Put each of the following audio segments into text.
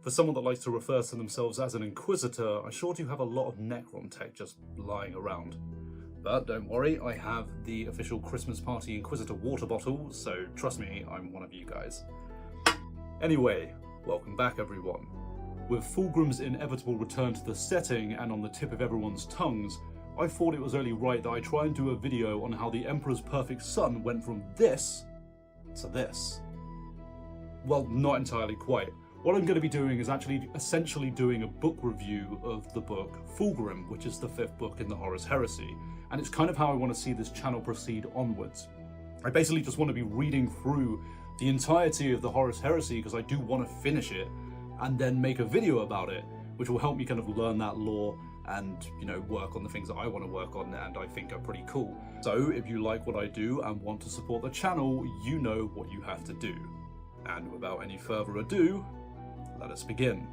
For someone that likes to refer to themselves as an Inquisitor, I sure do have a lot of Necron tech just lying around. But don't worry, I have the official Christmas Party Inquisitor water bottle, so trust me, I'm one of you guys. Anyway, welcome back everyone. With Fulgrim's inevitable return to the setting and on the tip of everyone's tongues, I thought it was only right that I try and do a video on how the Emperor's perfect son went from this to this. Well, not entirely quite. What I'm going to be doing is actually essentially doing a book review of the book Fulgrim, which is the 5th book in the Horus Heresy, and it's kind of how I want to see this channel proceed onwards. I basically just want to be reading through the entirety of the Horus Heresy because I do want to finish it and then make a video about it, which will help me kind of learn that lore and, you know, work on the things that I want to work on and I think are pretty cool. So if you like what I do and want to support the channel, you know what you have to do. And without any further ado, let us begin.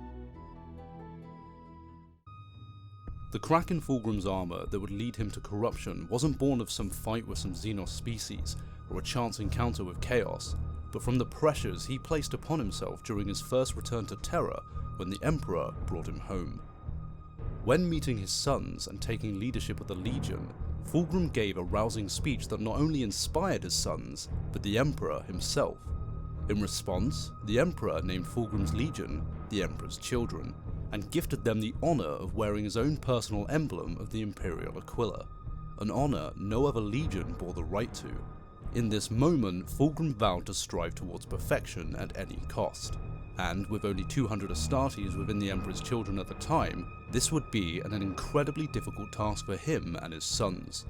The crack in Fulgrim's armour that would lead him to corruption wasn't born of some fight with some Xenos species or a chance encounter with Chaos, but from the pressures he placed upon himself during his first return to Terra when the Emperor brought him home. When meeting his sons and taking leadership of the Legion, Fulgrim gave a rousing speech that not only inspired his sons, but the Emperor himself. In response, the Emperor named Fulgrim's Legion the Emperor's Children, and gifted them the honour of wearing his own personal emblem of the Imperial Aquila, an honour no other Legion bore the right to. In this moment, Fulgrim vowed to strive towards perfection at any cost, and with only 200 Astartes within the Emperor's Children at the time, this would be an incredibly difficult task for him and his sons.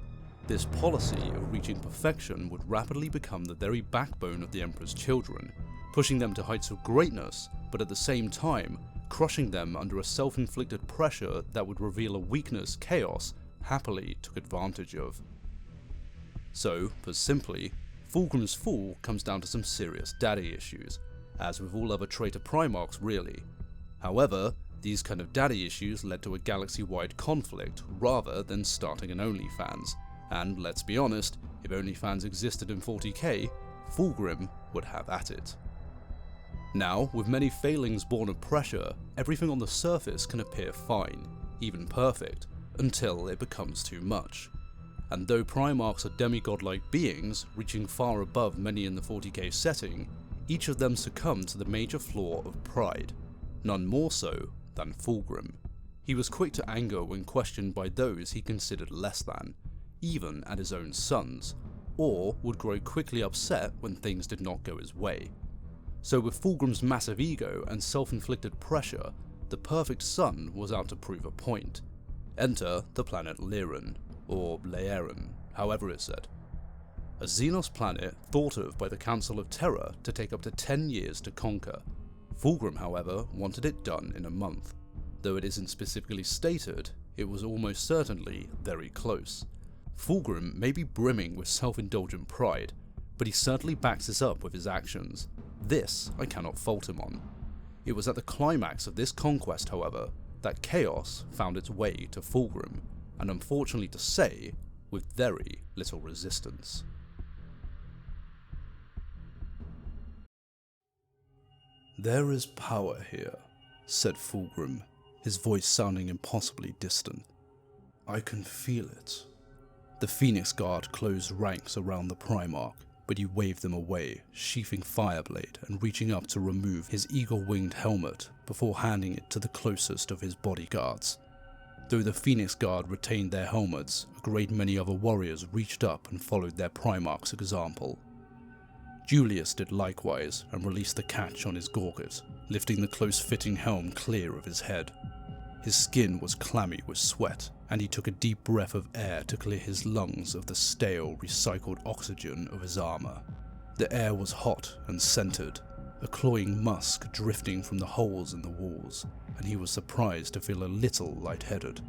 This policy of reaching perfection would rapidly become the very backbone of the Emperor's Children, pushing them to heights of greatness, but at the same time, crushing them under a self-inflicted pressure that would reveal a weakness Chaos happily took advantage of. So, put simply, Fulgrim's fall comes down to some serious daddy issues, as with all other traitor Primarchs really. However, these kind of daddy issues led to a galaxy-wide conflict rather than starting an OnlyFans. And let's be honest, if OnlyFans existed in 40k, Fulgrim would have at it. Now, with many failings born of pressure, everything on the surface can appear fine, even perfect, until it becomes too much. And though Primarchs are demigod-like beings, reaching far above many in the 40k setting, each of them succumbed to the major flaw of pride, none more so than Fulgrim. He was quick to anger when questioned by those he considered less than, even at his own sons, or would grow quickly upset when things did not go his way. So with Fulgrim's massive ego and self-inflicted pressure, the perfect son was out to prove a point. Enter the planet Laer, or Laeran, however it's said. A Xenos planet thought of by the Council of Terra to take up to 10 years to conquer. Fulgrim, however, wanted it done in a month. Though it isn't specifically stated, it was almost certainly very close. Fulgrim may be brimming with self-indulgent pride, but he certainly backs this up with his actions. This I cannot fault him on. It was at the climax of this conquest, however, that Chaos found its way to Fulgrim, and unfortunately to say, with very little resistance. "There is power here," said Fulgrim, his voice sounding impossibly distant. "I can feel it." The Phoenix Guard closed ranks around the Primarch, but he waved them away, sheathing Fireblade and reaching up to remove his eagle-winged helmet before handing it to the closest of his bodyguards. Though the Phoenix Guard retained their helmets, a great many other warriors reached up and followed their Primarch's example. Julius did likewise and released the catch on his gorget, lifting the close-fitting helm clear of his head. His skin was clammy with sweat, and he took a deep breath of air to clear his lungs of the stale, recycled oxygen of his armor. The air was hot and scented, a cloying musk drifting from the holes in the walls, and he was surprised to feel a little lightheaded.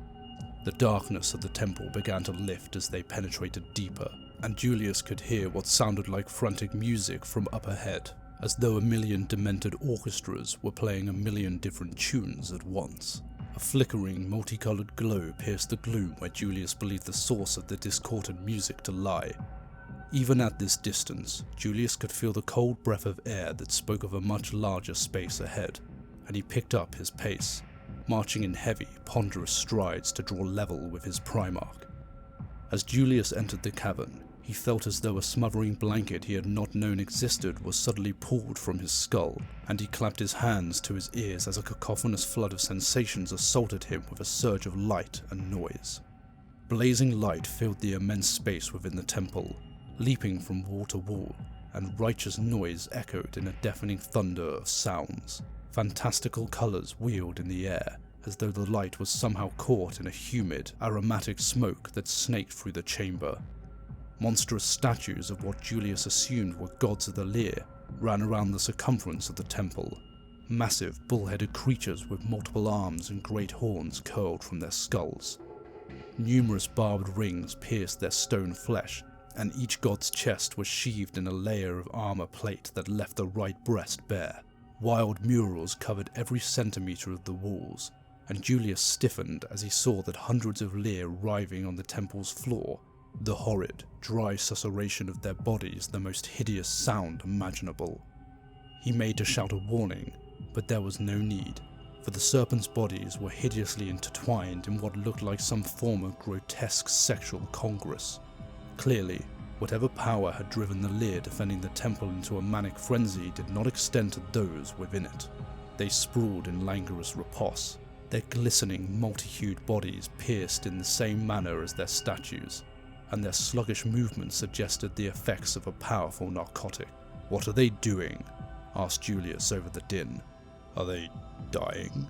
The darkness of the temple began to lift as they penetrated deeper, and Julius could hear what sounded like frantic music from up ahead, as though a million demented orchestras were playing a million different tunes at once. A flickering, multicolored glow pierced the gloom where Julius believed the source of the discordant music to lie. Even at this distance, Julius could feel the cold breath of air that spoke of a much larger space ahead, and he picked up his pace, marching in heavy, ponderous strides to draw level with his Primarch. As Julius entered the cavern, he felt as though a smothering blanket he had not known existed was suddenly pulled from his skull, and he clapped his hands to his ears as a cacophonous flood of sensations assaulted him with a surge of light and noise. Blazing light filled the immense space within the temple, leaping from wall to wall, and righteous noise echoed in a deafening thunder of sounds. Fantastical colours wheeled in the air, as though the light was somehow caught in a humid, aromatic smoke that snaked through the chamber. Monstrous statues of what Julius assumed were gods of the Laer ran around the circumference of the temple. Massive, bull-headed creatures with multiple arms and great horns curled from their skulls. Numerous barbed rings pierced their stone flesh, and each god's chest was sheathed in a layer of armor plate that left the right breast bare. Wild murals covered every centimetre of the walls, and Julius stiffened as he saw that hundreds of Laer writhing on the temple's floor, the horrid, dry susurration of their bodies the most hideous sound imaginable. He made to shout a warning, but there was no need, for the serpents' bodies were hideously intertwined in what looked like some form of grotesque sexual congress. Clearly, whatever power had driven the Laer defending the temple into a manic frenzy did not extend to those within it. They sprawled in languorous repose, their glistening, multi-hued bodies pierced in the same manner as their statues, and their sluggish movements suggested the effects of a powerful narcotic. "What are they doing?" asked Julius over the din. "Are they dying?"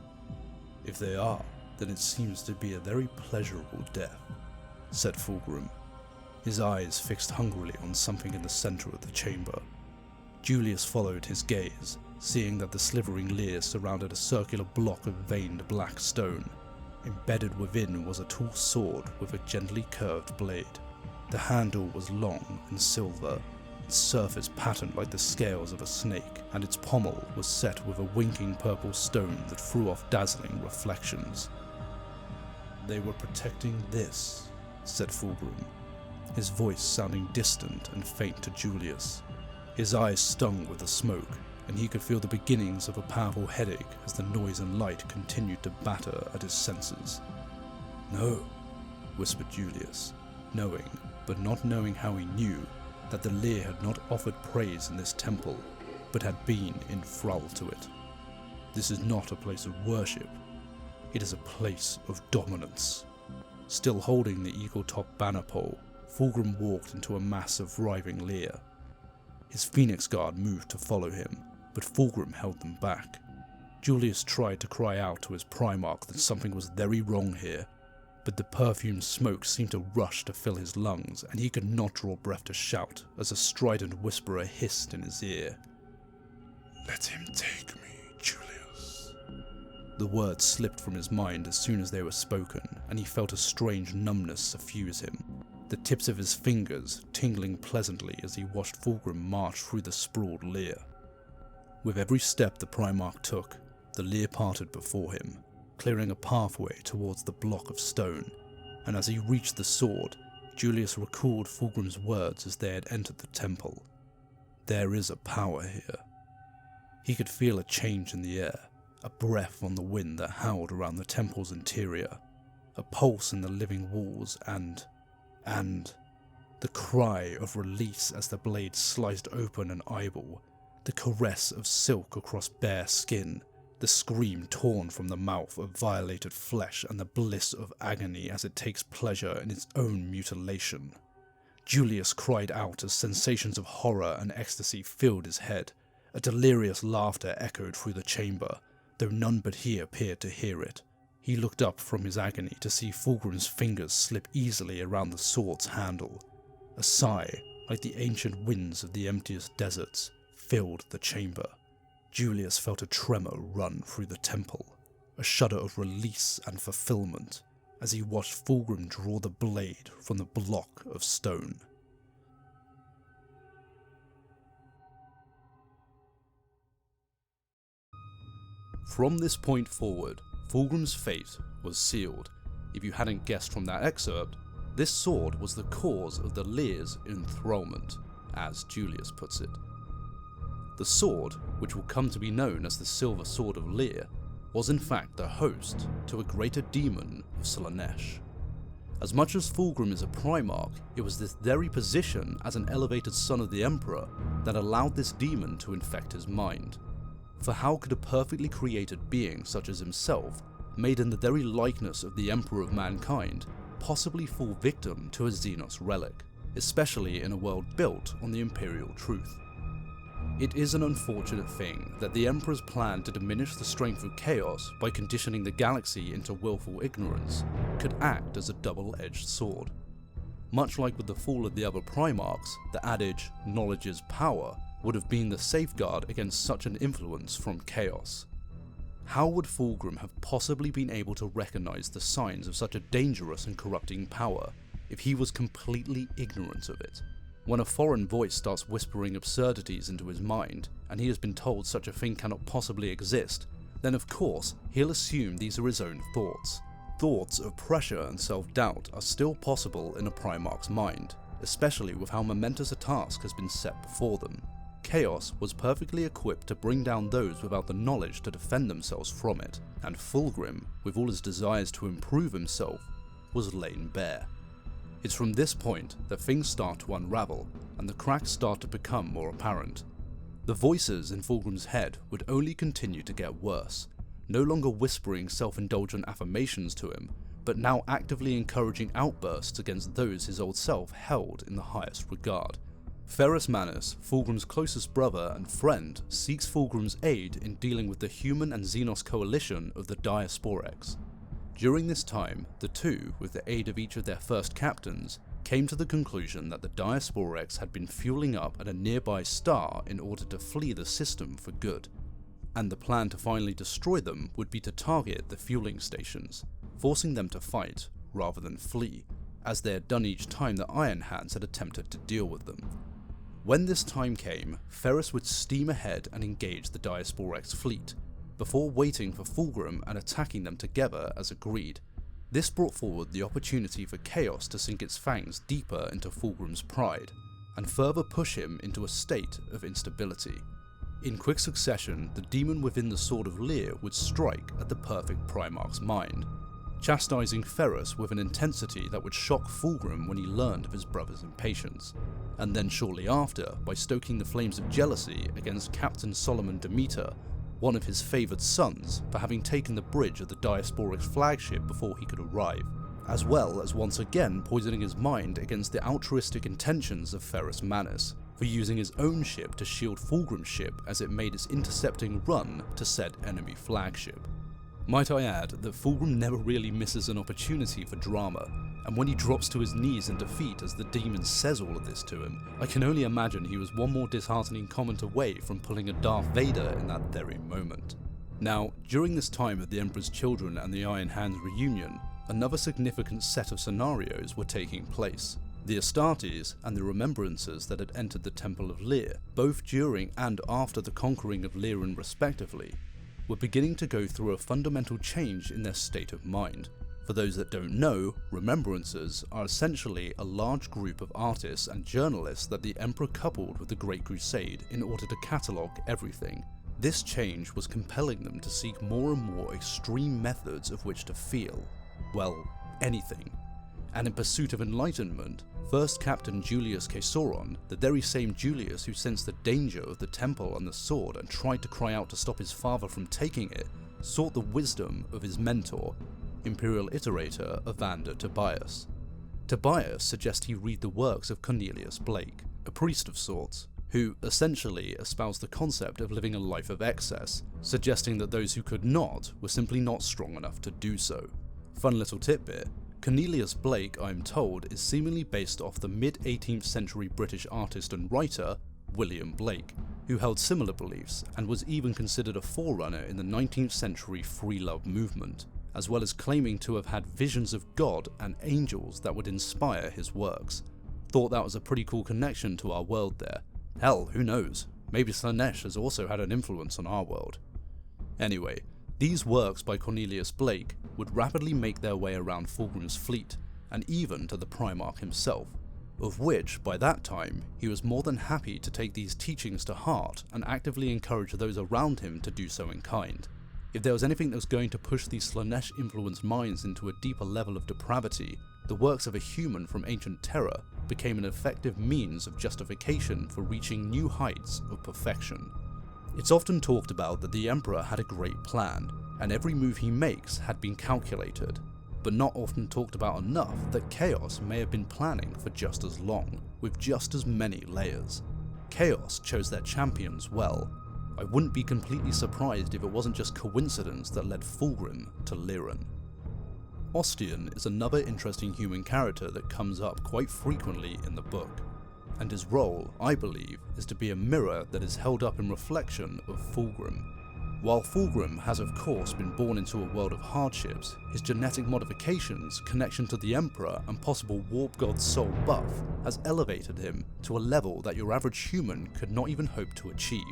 "If they are, then it seems to be a very pleasurable death," said Fulgrim, his eyes fixed hungrily on something in the centre of the chamber. Julius followed his gaze, seeing that the slithering Laer surrounded a circular block of veined black stone. Embedded within was a tall sword with a gently curved blade. The handle was long and silver, its surface patterned like the scales of a snake, and its pommel was set with a winking purple stone that threw off dazzling reflections. "They were protecting this," said Fulgrim, his voice sounding distant and faint to Julius. His eyes stung with the smoke, and he could feel the beginnings of a powerful headache as the noise and light continued to batter at his senses. "No," whispered Julius, knowing, but not knowing how he knew, that the Laer had not offered praise in this temple, but had been in thrall to it. "This is not a place of worship. It is a place of dominance." Still holding the eagle-topped banner pole, Fulgrim walked into a mass of writhing Laer. His Phoenix Guard moved to follow him, but Fulgrim held them back. Julius tried to cry out to his Primarch that something was very wrong here, but the perfumed smoke seemed to rush to fill his lungs, and he could not draw breath to shout as a strident whisperer hissed in his ear. "Let him take me, Julius." The words slipped from his mind as soon as they were spoken, and he felt a strange numbness suffuse him, the tips of his fingers tingling pleasantly as he watched Fulgrim march through the sprawled Laer. With every step the Primarch took, the Laer parted before him, clearing a pathway towards the block of stone, and as he reached the sword, Julius recalled Fulgrim's words as they had entered the temple. There is a power here. He could feel a change in the air, a breath on the wind that howled around the temple's interior, a pulse in the living walls, and the cry of release as the blade sliced open an eyeball, the caress of silk across bare skin, the scream torn from the mouth of violated flesh, and the bliss of agony as it takes pleasure in its own mutilation. Julius cried out as sensations of horror and ecstasy filled his head. A delirious laughter echoed through the chamber, though none but he appeared to hear it. He looked up from his agony to see Fulgrim's fingers slip easily around the sword's handle. A sigh, like the ancient winds of the emptiest deserts, filled the chamber. Julius felt a tremor run through the temple, a shudder of release and fulfillment, as he watched Fulgrim draw the blade from the block of stone. From this point forward, Fulgrim's fate was sealed. If you hadn't guessed from that excerpt, this sword was the cause of the Laer's enthrallment, as Julius puts it. The sword, which will come to be known as the Silver Sword of Laer, was in fact the host to a greater demon of Slaanesh. As much as Fulgrim is a Primarch, it was this very position as an elevated son of the Emperor that allowed this demon to infect his mind. For how could a perfectly created being such as himself, made in the very likeness of the Emperor of mankind, possibly fall victim to a Xenos relic, especially in a world built on the Imperial truth? It is an unfortunate thing that the Emperor's plan to diminish the strength of chaos by conditioning the galaxy into willful ignorance could act as a double-edged sword. Much like with the fall of the other Primarchs, the adage, "knowledge is power," would have been the safeguard against such an influence from chaos. How would Fulgrim have possibly been able to recognize the signs of such a dangerous and corrupting power if he was completely ignorant of it? When a foreign voice starts whispering absurdities into his mind, and he has been told such a thing cannot possibly exist, then of course he'll assume these are his own thoughts. Thoughts of pressure and self-doubt are still possible in a Primarch's mind, especially with how momentous a task has been set before them. Chaos was perfectly equipped to bring down those without the knowledge to defend themselves from it, and Fulgrim, with all his desires to improve himself, was laid bare. It's from this point that things start to unravel, and the cracks start to become more apparent. The voices in Fulgrim's head would only continue to get worse, no longer whispering self-indulgent affirmations to him, but now actively encouraging outbursts against those his old self held in the highest regard. Ferrus Manus, Fulgrim's closest brother and friend, seeks Fulgrim's aid in dealing with the human and Xenos coalition of the Diasporex. During this time, the two, with the aid of each of their first captains, came to the conclusion that the Diasporex had been fueling up at a nearby star in order to flee the system for good, and the plan to finally destroy them would be to target the fueling stations, forcing them to fight rather than flee, as they had done each time the Iron Hands had attempted to deal with them. When this time came, Ferrus would steam ahead and engage the Diasporex fleet, before waiting for Fulgrim and attacking them together as agreed. This brought forward the opportunity for chaos to sink its fangs deeper into Fulgrim's pride, and further push him into a state of instability. In quick succession, the demon within the Sword of Laer would strike at the perfect Primarch's mind, chastising Ferrus with an intensity that would shock Fulgrim when he learned of his brother's impatience, and then shortly after by stoking the flames of jealousy against Captain Solomon Demeter, one of his favoured sons, for having taken the bridge of the Diasporex flagship before he could arrive, as well as once again poisoning his mind against the altruistic intentions of Ferrus Manus, for using his own ship to shield Fulgrim's ship as it made its intercepting run to said enemy flagship. Might I add that Fulgrim never really misses an opportunity for drama, and when he drops to his knees in defeat as the demon says all of this to him, I can only imagine he was one more disheartening comment away from pulling a Darth Vader in that very moment. Now, during this time of the Emperor's Children and the Iron Hands reunion, another significant set of scenarios were taking place. The Astartes and the Remembrances that had entered the Temple of Laer, both during and after the conquering of Laerin respectively, were beginning to go through a fundamental change in their state of mind. For those that don't know, Remembrances are essentially a large group of artists and journalists that the Emperor coupled with the Great Crusade in order to catalogue everything. This change was compelling them to seek more and more extreme methods of which to feel, well, anything. And in pursuit of enlightenment, first Captain Julius Caesoron, the very same Julius who sensed the danger of the temple and the sword and tried to cry out to stop his father from taking it, sought the wisdom of his mentor, Imperial Iterator Evander Tobias. Tobias suggests he read the works of Cornelius Blake, a priest of sorts, who essentially espoused the concept of living a life of excess, suggesting that those who could not were simply not strong enough to do so. Fun little tidbit, Cornelius Blake, I'm told, is seemingly based off the mid-18th century British artist and writer William Blake, who held similar beliefs and was even considered a forerunner in the 19th century free love movement, as well as claiming to have had visions of God and angels that would inspire his works. Thought that was a pretty cool connection to our world there. Hell, who knows, maybe Slaanesh has also had an influence on our world. Anyway, these works by Cornelius Blake would rapidly make their way around Fulgrim's fleet, and even to the Primarch himself, of which, by that time, he was more than happy to take these teachings to heart and actively encourage those around him to do so in kind. If there was anything that was going to push these Slaanesh-influenced minds into a deeper level of depravity, the works of a human from ancient terror became an effective means of justification for reaching new heights of perfection. It's often talked about that the Emperor had a great plan, and every move he makes had been calculated, but not often talked about enough that Chaos may have been planning for just as long, with just as many layers. Chaos chose their champions well. I wouldn't be completely surprised if it wasn't just coincidence that led Fulgrim to Liren. Ostian is another interesting human character that comes up quite frequently in the book, and his role, I believe, is to be a mirror that is held up in reflection of Fulgrim. While Fulgrim has of course been born into a world of hardships, his genetic modifications, connection to the Emperor and possible Warp God's soul buff has elevated him to a level that your average human could not even hope to achieve.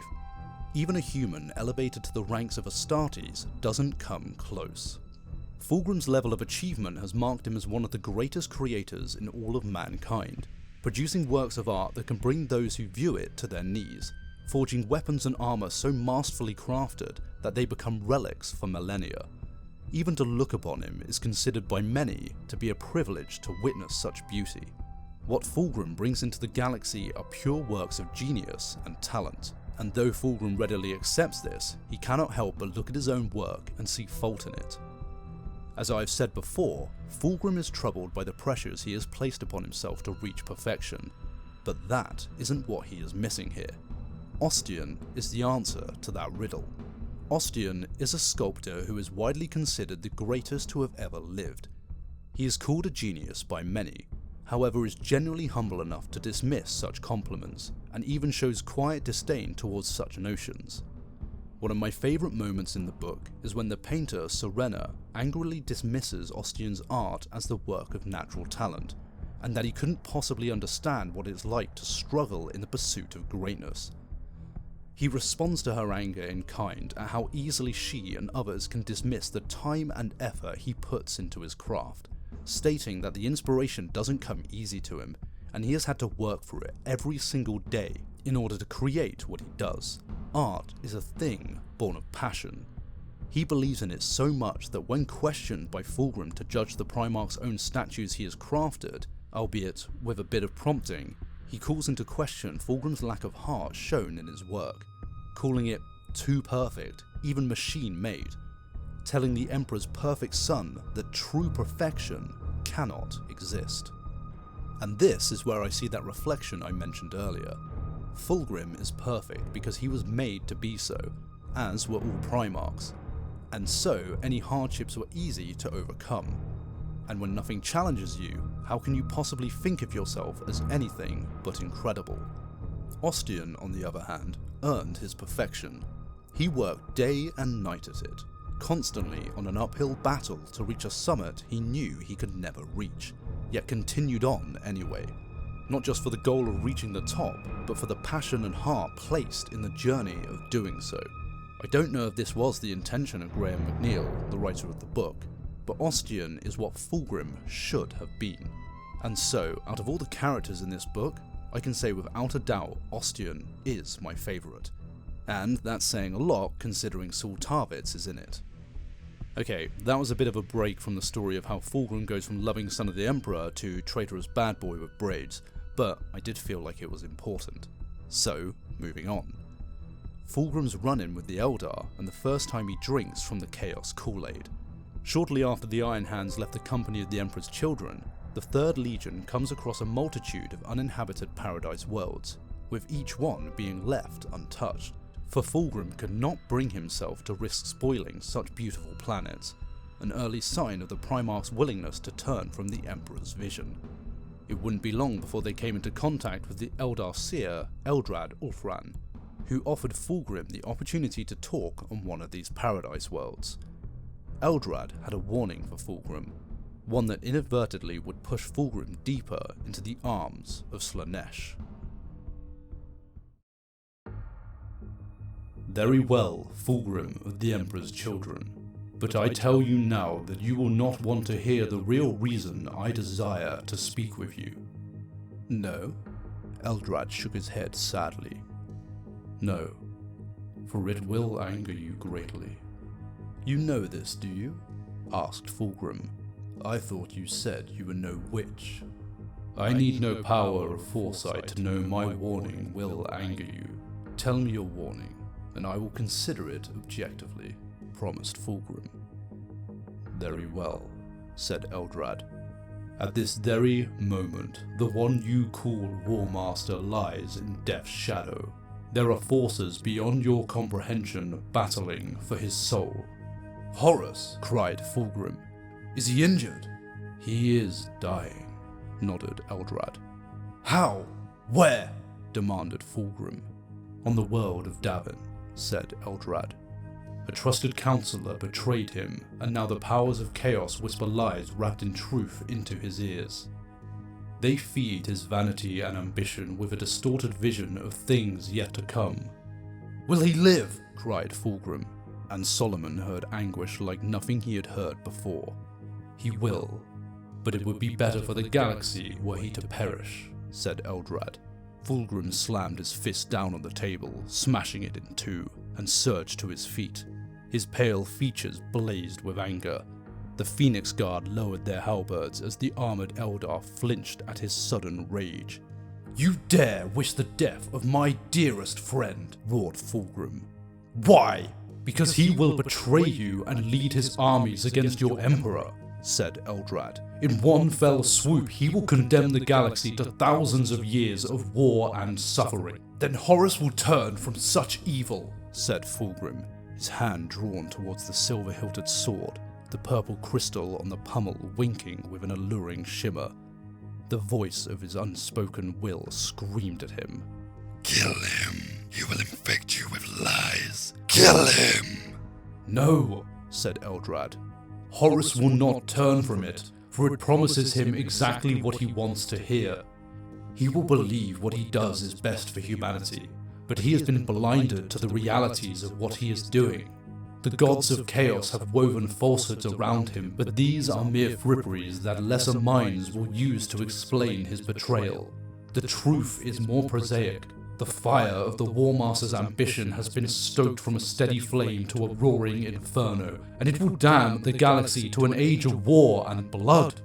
Even a human elevated to the ranks of Astartes doesn't come close. Fulgrim's level of achievement has marked him as one of the greatest creators in all of mankind, producing works of art that can bring those who view it to their knees, forging weapons and armour so masterfully crafted that they become relics for millennia. Even to look upon him is considered by many to be a privilege to witness such beauty. What Fulgrim brings into the galaxy are pure works of genius and talent, and though Fulgrim readily accepts this, he cannot help but look at his own work and see fault in it. As I've said before, Fulgrim is troubled by the pressures he has placed upon himself to reach perfection, but that isn't what he is missing here. Ostian is the answer to that riddle. Ostian is a sculptor who is widely considered the greatest to have ever lived. He is called a genius by many, however is generally humble enough to dismiss such compliments, and even shows quiet disdain towards such notions. One of my favourite moments in the book is when the painter Serena angrily dismisses Ostian's art as the work of natural talent, and that he couldn't possibly understand what it's like to struggle in the pursuit of greatness. He responds to her anger in kind at how easily she and others can dismiss the time and effort he puts into his craft, stating that the inspiration doesn't come easy to him, and he has had to work for it every single day in order to create what he does. Art is a thing born of passion. He believes in it so much that when questioned by Fulgrim to judge the Primarch's own statues he has crafted, albeit with a bit of prompting, he calls into question Fulgrim's lack of heart shown in his work, calling it too perfect, even machine-made, telling the Emperor's perfect son that true perfection cannot exist. And this is where I see that reflection I mentioned earlier. Fulgrim is perfect because he was made to be so, as were all Primarchs, and so any hardships were easy to overcome. And when nothing challenges you, how can you possibly think of yourself as anything but incredible? Ostian, on the other hand, earned his perfection. He worked day and night at it, constantly on an uphill battle to reach a summit he knew he could never reach, yet continued on anyway. Not just for the goal of reaching the top, but for the passion and heart placed in the journey of doing so. I don't know if this was the intention of Graham McNeill, the writer of the book, but Ostian is what Fulgrim should have been. And so, out of all the characters in this book, I can say without a doubt Ostian is my favourite. And that's saying a lot considering Saul Tarvitz is in it. Okay, that was a bit of a break from the story of how Fulgrim goes from loving son of the Emperor to traitorous bad boy with braids, but I did feel like it was important. So, moving on. Fulgrim's run-in with the Eldar and the first time he drinks from the Chaos Kool-Aid. Shortly after the Iron Hands left the company of the Emperor's children, the Third Legion comes across a multitude of uninhabited paradise worlds, with each one being left untouched. For Fulgrim could not bring himself to risk spoiling such beautiful planets, an early sign of the Primarch's willingness to turn from the Emperor's vision. It wouldn't be long before they came into contact with the Eldar seer Eldrad Ulfran, who offered Fulgrim the opportunity to talk on one of these paradise worlds. Eldrad had a warning for Fulgrim, one that inadvertently would push Fulgrim deeper into the arms of Slaanesh. Very well, Fulgrim of the Emperor's children, but I tell you now that you will not want to hear the real reason I desire to speak with you. No. Eldrad shook his head sadly. No, for it will anger you greatly. You know this, do you? Asked Fulgrim. I thought you said you were no witch. I need no power of foresight to know my warning will anger you. Tell me your warning, and I will consider it objectively, promised Fulgrim. Very well, said Eldrad. At this very moment, the one you call Warmaster lies in death's shadow. There are forces beyond your comprehension battling for his soul. Horus, cried Fulgrim. Is he injured? He is dying, nodded Eldrad. How? Where? Demanded Fulgrim. On the world of Davin, said Eldrad. A trusted counselor betrayed him, and now the powers of chaos whisper lies wrapped in truth into his ears. They feed his vanity and ambition with a distorted vision of things yet to come. Will he live? Cried Fulgrim, and Solomon heard anguish like nothing he had heard before. He will, but it would be better for the galaxy were he to perish, said Eldrad. Fulgrim slammed his fist down on the table, smashing it in two, and surged to his feet. His pale features blazed with anger. The Phoenix Guard lowered their halberds as the armored Eldar flinched at his sudden rage. You dare wish the death of my dearest friend, roared Fulgrim. Why? Because he will betray you and lead his armies against your emperor, said Eldrad. In one fell swoop, he will condemn the galaxy to thousands of years of war and suffering. Then Horus will turn from such evil, said Fulgrim, his hand drawn towards the silver-hilted sword, the purple crystal on the pummel winking with an alluring shimmer. The voice of his unspoken will screamed at him. Kill him! He will infect you with lies! Kill him! No, said Eldrad. Horus will not turn from it, for it promises him exactly what he wants to hear. He will believe what he does is best for humanity, but he has been blinded to the realities of what he is doing. The gods of chaos have woven falsehoods around him, but these are mere fripperies that lesser minds will use to explain his betrayal. The truth is more prosaic. The fire of the Warmaster's ambition has been stoked from a steady flame to a roaring inferno, and it will damn the galaxy to an age of war and blood.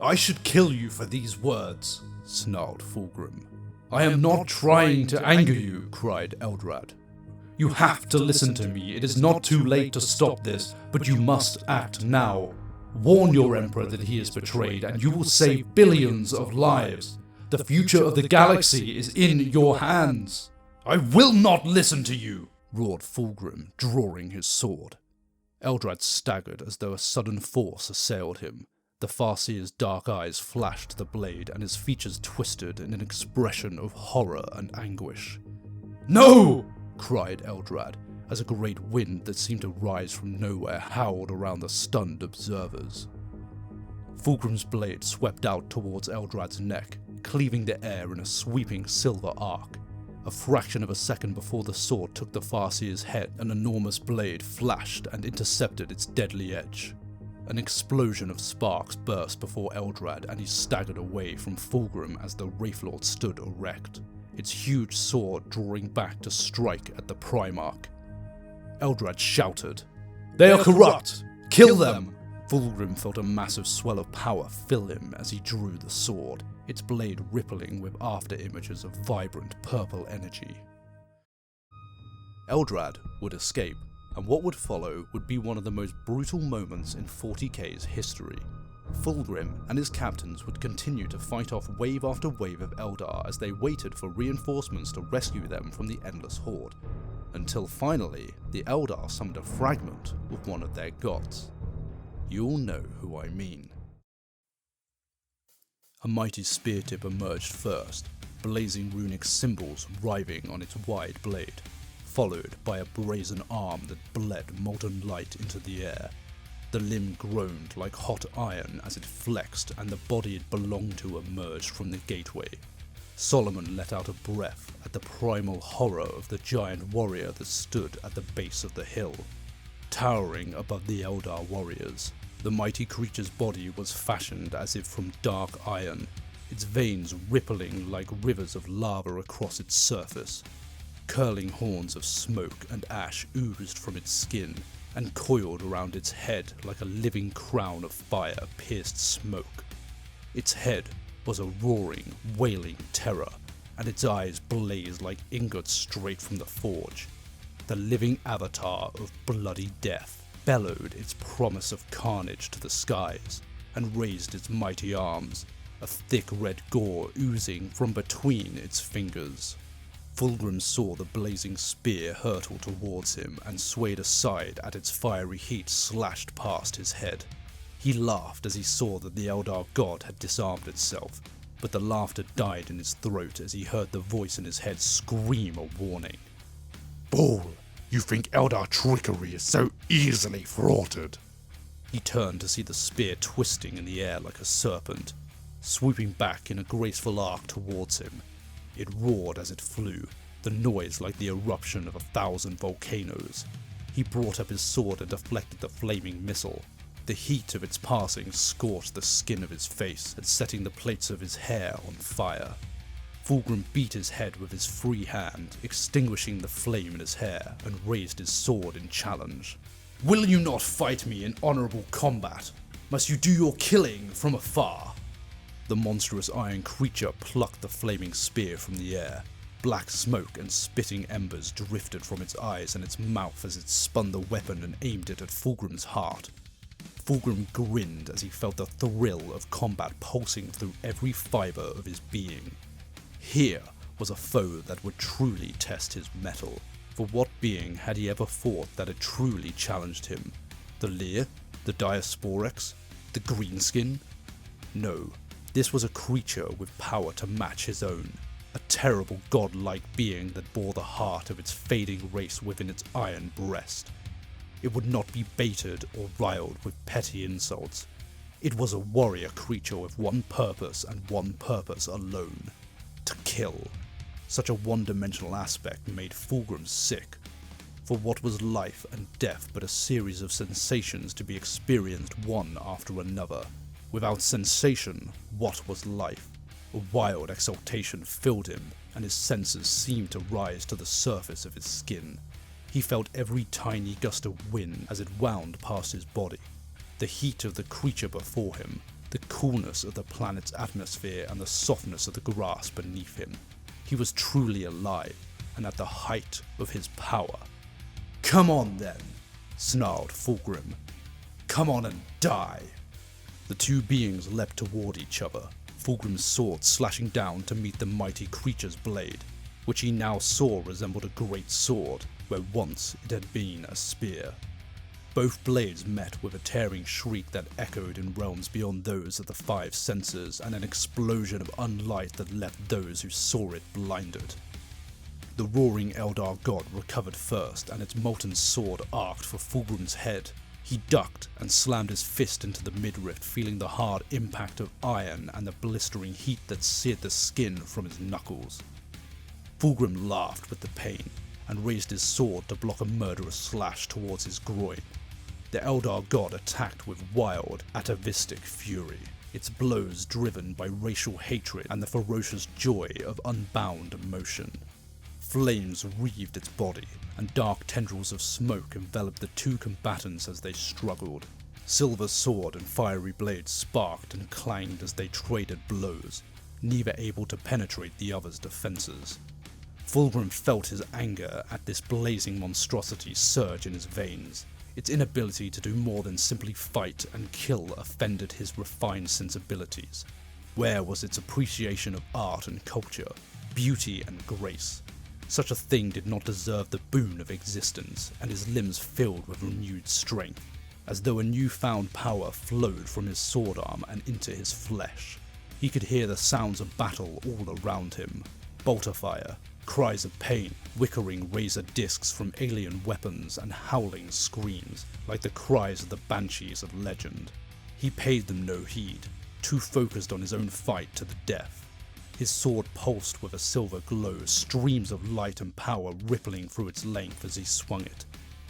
I should kill you for these words, snarled Fulgrim. I am not trying to anger you, cried Eldrad. You have to listen to me. It is not too late to stop this, but you must act now. Warn your emperor that he is betrayed, and you will save billions of lives. The future of the galaxy is in your hands. I will not listen to you, roared Fulgrim, drawing his sword. Eldrad staggered as though a sudden force assailed him. The Farseer's dark eyes flashed the blade, and his features twisted in an expression of horror and anguish. No! Cried Eldrad, as a great wind that seemed to rise from nowhere howled around the stunned observers. Fulgrim's blade swept out towards Eldrad's neck, cleaving the air in a sweeping silver arc. A fraction of a second before the sword took the Farseer's head, an enormous blade flashed and intercepted its deadly edge. An explosion of sparks burst before Eldrad, and he staggered away from Fulgrim as the Wraithlord stood erect, its huge sword drawing back to strike at the Primarch. Eldrad shouted, They are corrupt! Kill them! Fulgrim felt a massive swell of power fill him as he drew the sword, its blade rippling with after-images of vibrant purple energy. Eldrad would escape, and what would follow would be one of the most brutal moments in 40k's history. Fulgrim and his captains would continue to fight off wave after wave of Eldar as they waited for reinforcements to rescue them from the Endless Horde, until finally the Eldar summoned a fragment of one of their gods. You'll know who I mean. A mighty spear tip emerged first, blazing runic symbols writhing on its wide blade, followed by a brazen arm that bled molten light into the air. The limb groaned like hot iron as it flexed, and the body it belonged to emerged from the gateway. Solomon let out a breath at the primal horror of the giant warrior that stood at the base of the hill. Towering above the Eldar warriors, the mighty creature's body was fashioned as if from dark iron, its veins rippling like rivers of lava across its surface. Curling horns of smoke and ash oozed from its skin and coiled around its head like a living crown of fire-pierced smoke. Its head was a roaring, wailing terror, and its eyes blazed like ingots straight from the forge. The living avatar of bloody death bellowed its promise of carnage to the skies and raised its mighty arms, a thick red gore oozing from between its fingers. Fulgrim saw the blazing spear hurtle towards him and swayed aside as its fiery heat slashed past his head. He laughed as he saw that the Eldar god had disarmed itself, but the laughter died in his throat as he heard the voice in his head scream a warning. Fool! You think Eldar trickery is so easily thwarted? He turned to see the spear twisting in the air like a serpent, swooping back in a graceful arc towards him. It roared as it flew, the noise like the eruption of 1,000 volcanoes. He brought up his sword and deflected the flaming missile. The heat of its passing scorched the skin of his face and setting the plates of his hair on fire. Fulgrim beat his head with his free hand, extinguishing the flame in his hair, and raised his sword in challenge. "Will you not fight me in honourable combat? Must you do your killing from afar?" The monstrous iron creature plucked the flaming spear from the air. Black smoke and spitting embers drifted from its eyes and its mouth as it spun the weapon and aimed it at Fulgrim's heart. Fulgrim grinned as he felt the thrill of combat pulsing through every fibre of his being. Here was a foe that would truly test his mettle. For what being had he ever fought that had truly challenged him? The Laer? The Diasporex? The Greenskin? No, this was a creature with power to match his own. A terrible god-like being that bore the heart of its fading race within its iron breast. It would not be baited or riled with petty insults. It was a warrior creature with one purpose and one purpose alone. To kill. Such a one-dimensional aspect made Fulgrim sick. For what was life and death but a series of sensations to be experienced one after another? Without sensation, what was life? A wild exultation filled him, and his senses seemed to rise to the surface of his skin. He felt every tiny gust of wind as it wound past his body. The heat of the creature before him, the coolness of the planet's atmosphere and the softness of the grass beneath him. He was truly alive, and at the height of his power. "Come on then," snarled Fulgrim. "Come on and die." The two beings leapt toward each other, Fulgrim's sword slashing down to meet the mighty creature's blade, which he now saw resembled a great sword, where once it had been a spear. Both blades met with a tearing shriek that echoed in realms beyond those of the five senses and an explosion of unlight that left those who saw it blinded. The roaring Eldar god recovered first and its molten sword arced for Fulgrim's head. He ducked and slammed his fist into the midriff, feeling the hard impact of iron and the blistering heat that seared the skin from his knuckles. Fulgrim laughed with the pain and raised his sword to block a murderous slash towards his groin. The Eldar god attacked with wild, atavistic fury, its blows driven by racial hatred and the ferocious joy of unbound emotion. Flames wreathed its body, and dark tendrils of smoke enveloped the two combatants as they struggled. Silver sword and fiery blade sparked and clanged as they traded blows, neither able to penetrate the other's defenses. Fulgrim felt his anger at this blazing monstrosity surge in his veins. Its inability to do more than simply fight and kill offended his refined sensibilities. Where was its appreciation of art and culture, beauty and grace? Such a thing did not deserve the boon of existence, and his limbs filled with renewed strength, as though a newfound power flowed from his sword arm and into his flesh. He could hear the sounds of battle all around him. Bolter fire, cries of pain, wickering razor discs from alien weapons, and howling screams, like the cries of the banshees of legend. He paid them no heed, too focused on his own fight to the death. His sword pulsed with a silver glow, streams of light and power rippling through its length as he swung it.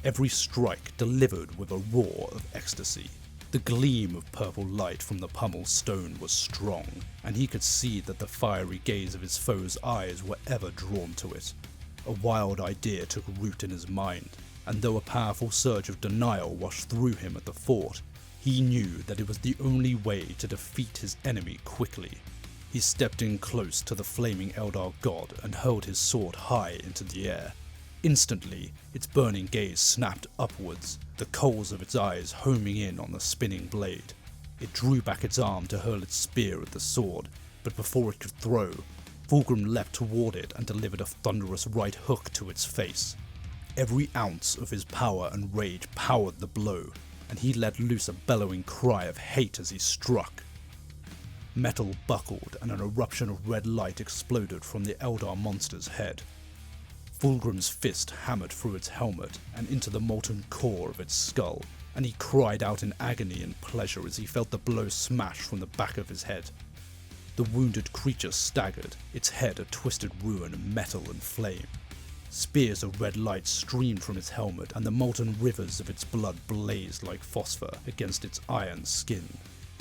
Every strike delivered with a roar of ecstasy. The gleam of purple light from the pummel stone was strong, and he could see that the fiery gaze of his foe's eyes were ever drawn to it. A wild idea took root in his mind, and though a powerful surge of denial washed through him at the fort, he knew that it was the only way to defeat his enemy quickly. He stepped in close to the flaming Eldar god and hurled his sword high into the air. Instantly, its burning gaze snapped upwards, the coals of its eyes homing in on the spinning blade. It drew back its arm to hurl its spear at the sword, but before it could throw, Fulgrim leapt toward it and delivered a thunderous right hook to its face. Every ounce of his power and rage powered the blow, and he let loose a bellowing cry of hate as he struck. Metal buckled and an eruption of red light exploded from the Eldar monster's head. Fulgrim's fist hammered through its helmet and into the molten core of its skull, and he cried out in agony and pleasure as he felt the blow smash from the back of his head. The wounded creature staggered, its head a twisted ruin of metal and flame. Spears of red light streamed from its helmet, and the molten rivers of its blood blazed like phosphor against its iron skin.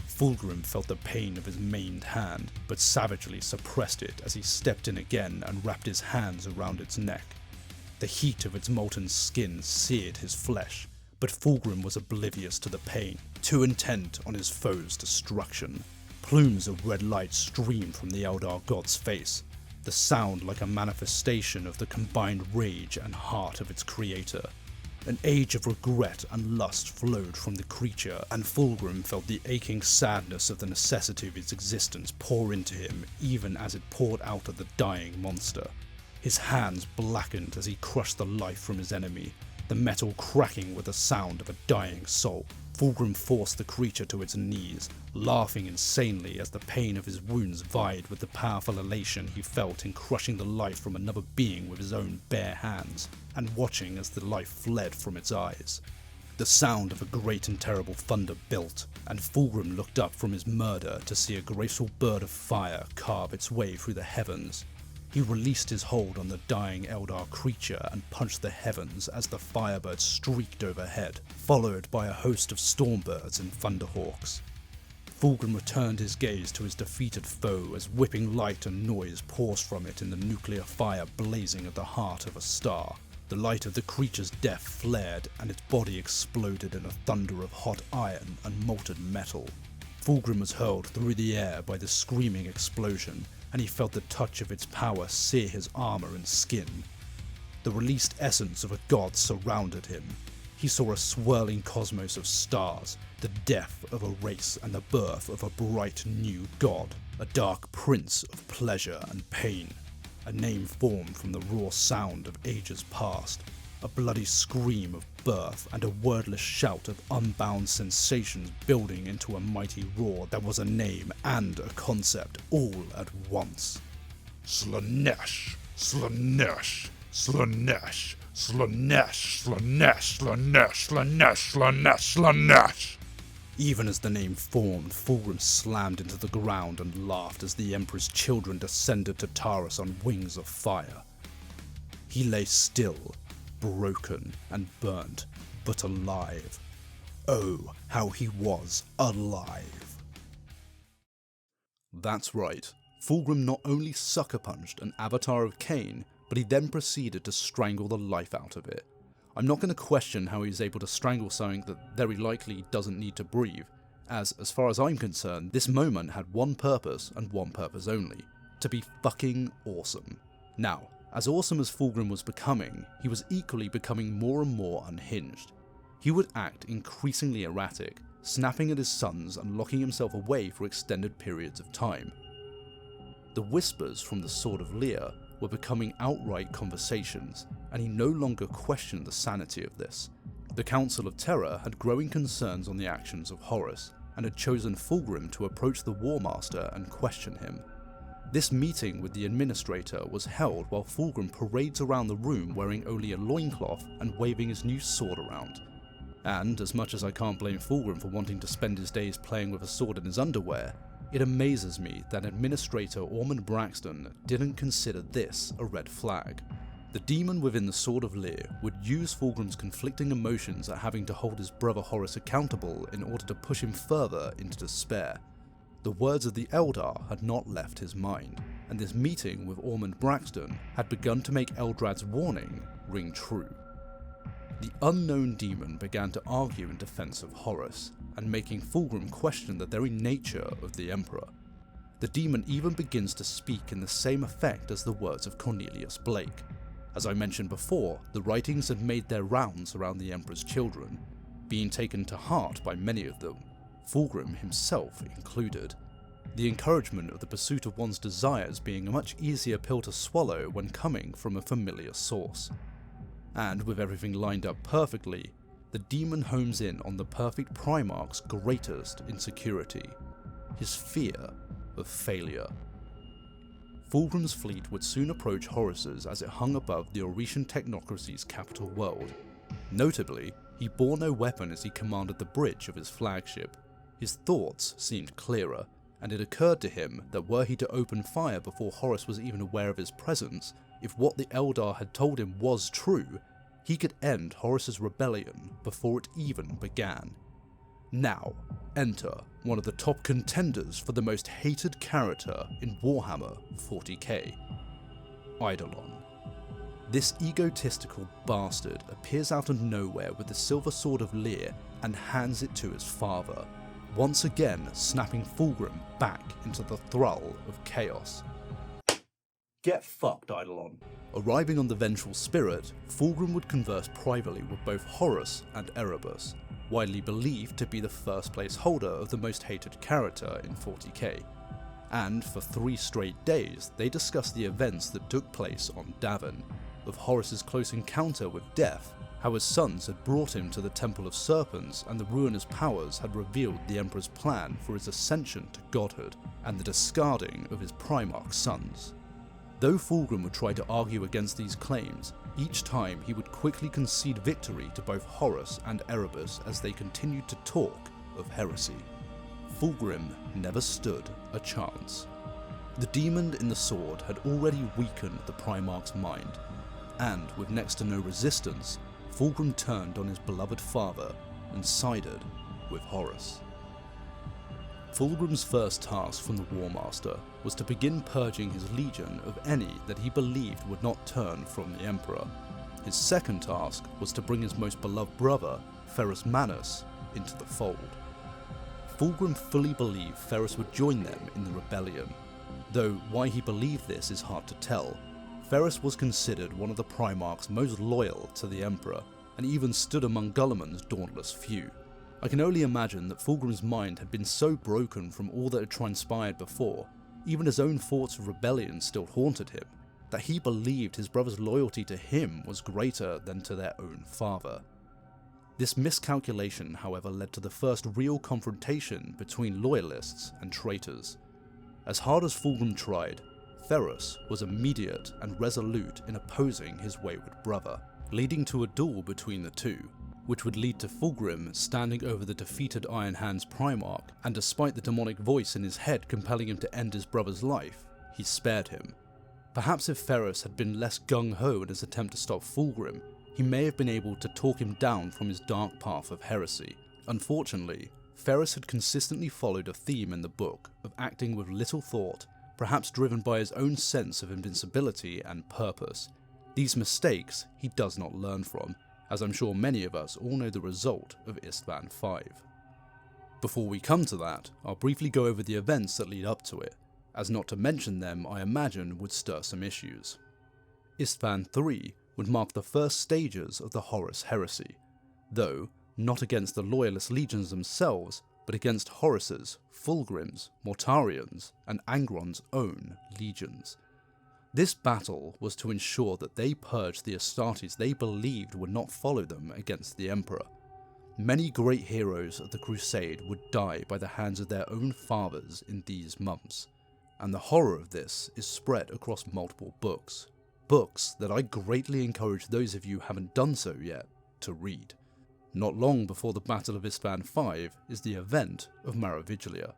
Fulgrim felt the pain of his maimed hand, but savagely suppressed it as he stepped in again and wrapped his hands around its neck. The heat of its molten skin seared his flesh, but Fulgrim was oblivious to the pain, too intent on his foe's destruction. Plumes of red light streamed from the Eldar god's face, the sound like a manifestation of the combined rage and heart of its creator. An age of regret and lust flowed from the creature, and Fulgrim felt the aching sadness of the necessity of its existence pour into him even as it poured out of the dying monster. His hands blackened as he crushed the life from his enemy, the metal cracking with the sound of a dying soul. Fulgrim forced the creature to its knees, laughing insanely as the pain of his wounds vied with the powerful elation he felt in crushing the life from another being with his own bare hands, and watching as the life fled from its eyes. The sound of a great and terrible thunder built, and Fulgrim looked up from his murder to see a graceful bird of fire carve its way through the heavens. He released his hold on the dying Eldar creature and punched the heavens as the firebird streaked overhead, followed by a host of stormbirds and thunderhawks. Fulgrim returned his gaze to his defeated foe as whipping light and noise pours from it in the nuclear fire blazing at the heart of a star. The light of the creature's death flared and its body exploded in a thunder of hot iron and molten metal. Fulgrim was hurled through the air by the screaming explosion, and he felt the touch of its power sear his armor and skin. The released essence of a god surrounded him. He saw a swirling cosmos of stars, the death of a race and the birth of a bright new god, a dark prince of pleasure and pain, a name formed from the raw sound of ages past, a bloody scream of birth and a wordless shout of unbound sensations building into a mighty roar that was a name and a concept all at once. Slanesh, Slanesh, Slanesh, Slanesh, Slanesh, Slanesh, Slanesh, Slanesh, Slanesh. Even as the name formed, Fulgrim slammed into the ground and laughed as the Emperor's children descended to Taurus on wings of fire. He lay still, broken and burnt, but alive. Oh, how he was alive. That's right. Fulgrim not only sucker punched an avatar of Cain, but he then proceeded to strangle the life out of it. I'm not going to question how he's able to strangle something that very likely doesn't need to breathe, as far as I'm concerned, this moment had one purpose and one purpose only: to be fucking awesome. Now, as awesome as Fulgrim was becoming, he was equally becoming more and more unhinged. He would act increasingly erratic, snapping at his sons and locking himself away for extended periods of time. The whispers from the Sword of Laer were becoming outright conversations, and he no longer questioned the sanity of this. The Council of Terror had growing concerns on the actions of Horus, and had chosen Fulgrim to approach the War Master and question him. This meeting with the Administrator was held while Fulgrim parades around the room wearing only a loincloth and waving his new sword around. And, as much as I can't blame Fulgrim for wanting to spend his days playing with a sword in his underwear, it amazes me that Administrator Ormond Braxton didn't consider this a red flag. The demon within the Sword of Laer would use Fulgrim's conflicting emotions at having to hold his brother Horus accountable in order to push him further into despair. The words of the Eldar had not left his mind, and this meeting with Ormond Braxton had begun to make Eldrad's warning ring true. The unknown demon began to argue in defense of Horus, and making Fulgrim question the very nature of the Emperor. The demon even begins to speak in the same effect as the words of Cornelius Blake. As I mentioned before, the writings had made their rounds around the Emperor's children, being taken to heart by many of them, Fulgrim himself included. The encouragement of the pursuit of one's desires being a much easier pill to swallow when coming from a familiar source. And with everything lined up perfectly, the demon homes in on the perfect Primarch's greatest insecurity, his fear of failure. Fulgrim's fleet would soon approach Horus's as it hung above the Oretian technocracy's capital world. Notably, he bore no weapon as he commanded the bridge of his flagship. His thoughts seemed clearer, and it occurred to him that were he to open fire before Horus was even aware of his presence, if what the Eldar had told him was true, he could end Horus's rebellion before it even began. Now, enter one of the top contenders for the most hated character in Warhammer 40k, Eidolon. This egotistical bastard appears out of nowhere with the silver sword of Laer and hands it to his father, once again snapping Fulgrim back into the thrall of chaos. Get fucked, Eidolon. Arriving on the Vengeful Spirit, Fulgrim would converse privately with both Horus and Erebus, widely believed to be the first place holder of the most hated character in 40k. And for 3 straight days, they discussed the events that took place on Davin, of Horus's close encounter with death, how his sons had brought him to the Temple of Serpents and the ruinous powers had revealed the Emperor's plan for his ascension to godhood, and the discarding of his Primarch sons. Though Fulgrim would try to argue against these claims, each time he would quickly concede victory to both Horus and Erebus as they continued to talk of heresy. Fulgrim never stood a chance. The demon in the sword had already weakened the Primarch's mind, and with next to no resistance, Fulgrim turned on his beloved father and sided with Horus. Fulgrim's first task from the War Master was to begin purging his legion of any that he believed would not turn from the Emperor. His second task was to bring his most beloved brother, Ferrus Manus, into the fold. Fulgrim fully believed Ferrus would join them in the rebellion, though why he believed this is hard to tell. Ferrus was considered one of the Primarchs most loyal to the Emperor, and even stood among Guilliman's dauntless few. I can only imagine that Fulgrim's mind had been so broken from all that had transpired before, even his own thoughts of rebellion still haunted him, that he believed his brother's loyalty to him was greater than to their own father. This miscalculation, however, led to the first real confrontation between loyalists and traitors. As hard as Fulgrim tried, Ferrus was immediate and resolute in opposing his wayward brother, leading to a duel between the two, which would lead to Fulgrim standing over the defeated Iron Hands Primarch, and despite the demonic voice in his head compelling him to end his brother's life, he spared him. Perhaps if Ferrus had been less gung-ho in his attempt to stop Fulgrim, he may have been able to talk him down from his dark path of heresy. Unfortunately, Ferrus had consistently followed a theme in the book of acting with little thought, perhaps driven by his own sense of invincibility and purpose. These mistakes he does not learn from, as I'm sure many of us all know the result of Istvan V. Before we come to that, I'll briefly go over the events that lead up to it, as not to mention them I imagine would stir some issues. Istvan III would mark the first stages of the Horus Heresy, though not against the loyalist legions themselves, but against Horus's, Fulgrim's, Mortarions, and Angron's own legions. This battle was to ensure that they purged the Astartes they believed would not follow them against the Emperor. Many great heroes of the Crusade would die by the hands of their own fathers in these months, and the horror of this is spread across multiple books. Books that I greatly encourage those of you who haven't done so yet to read. Not long before the Battle of Istvan V is the event of Maraviglia.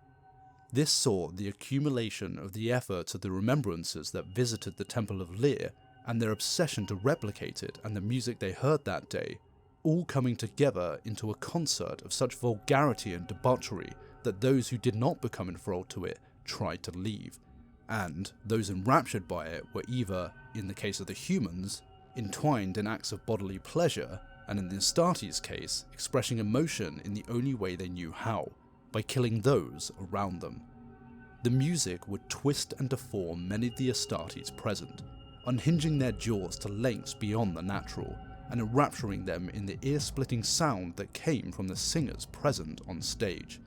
This saw the accumulation of the efforts of the remembrances that visited the Temple of Laer and their obsession to replicate it and the music they heard that day, all coming together into a concert of such vulgarity and debauchery that those who did not become enthralled to it tried to leave, and those enraptured by it were either, in the case of the humans, entwined in acts of bodily pleasure, and in the Astartes' case, expressing emotion in the only way they knew how, by killing those around them. The music would twist and deform many of the Astartes present, unhinging their jaws to lengths beyond the natural, and enrapturing them in the ear-splitting sound that came from the singers present on stage.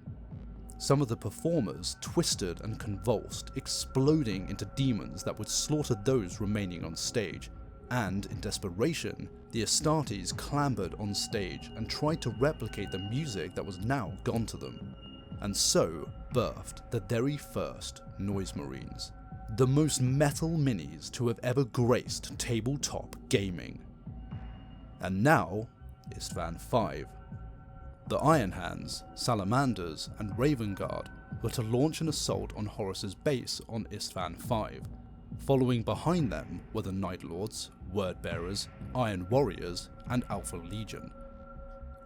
Some of the performers twisted and convulsed, exploding into demons that would slaughter those remaining on stage, and in desperation, the Astartes clambered on stage and tried to replicate the music that was now gone to them, and so birthed the very first Noise Marines, the most metal minis to have ever graced tabletop gaming. And now, Istvan V. The Iron Hands, Salamanders, and Raven Guard were to launch an assault on Horus's base on Istvan V. Following behind them were the Night Lords, Word Bearers, Iron Warriors, and Alpha Legion.